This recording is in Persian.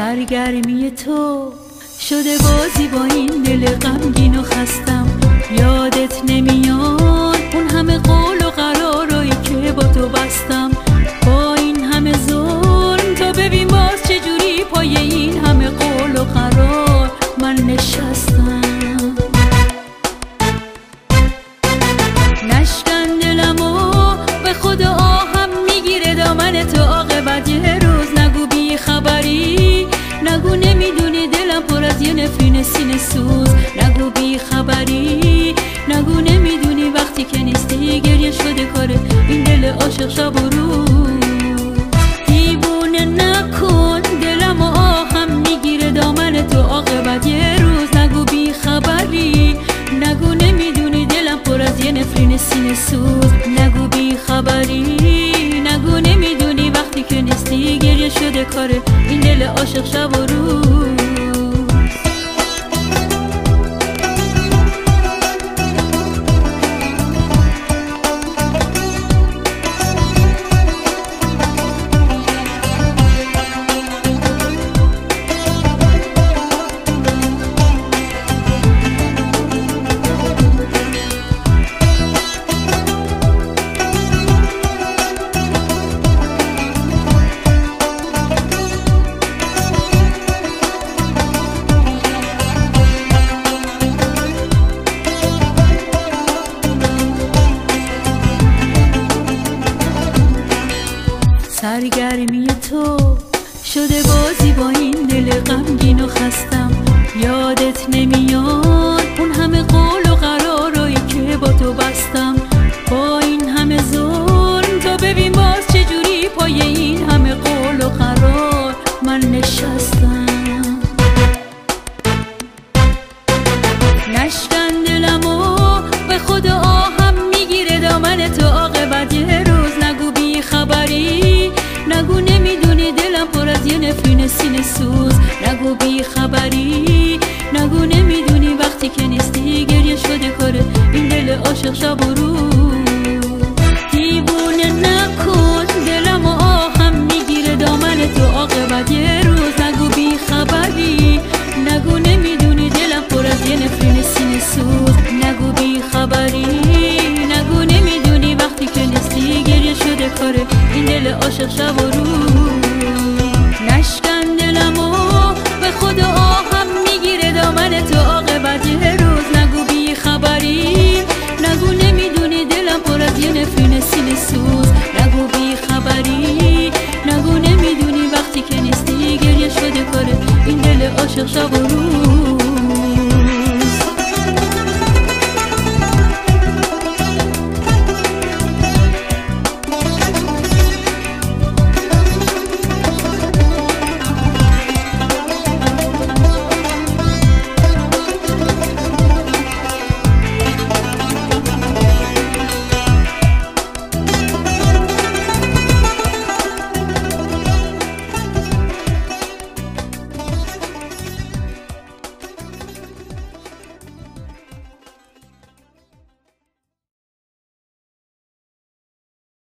سرگرمی تو شده بازی با این دل غمگین و خستم. یادت نمیاد اون همه قول و قرارایی که با تو بستم؟ با این همه ظلم تو ببین باز چجوری پای این همه قول و قرار من نشستم. نشکن دلمو به خود آهم میگیره دامن تو عاقبت یه روز. نگو بی خبری، نگو نمیدونی دلم پر از یه نفرین سینه سوز. نگو بی خبری، نگو نمیدونی وقتی که نیستی گریه شده کاره این دل عاشق شب و روز. دیوونه نکن دلم و آهم میگیره دامن تو عاقبت یه روز. نگو بی خبری، نگو نمیدونی دلم پر از یه نفرین سینه سوز. نگو بی خبری، نگو نمیدونی وقتی که نیستی گریه شده کاره این دل عاشق شب و روز. سرگرمی تو شده بازی با این دل غمگین و خستم. یادت نمیاد اون همه قول و قرارایی که با تو بستم؟ با این همه ظلم تو ببین باز چجوری پای این همه قول و قرار من نشستم. نشکن دلمو به خود آهم میگیره دامن تو عاقبت یه روز. نگو بی خبری، نگو نمیدونی دلم پر از یه نفرین سینه سوز. نگو بی خبری، نگو نمیدونی وقتی که نیستی گریه شده کاره این دل عاشق شب و روز. دیوونه نکن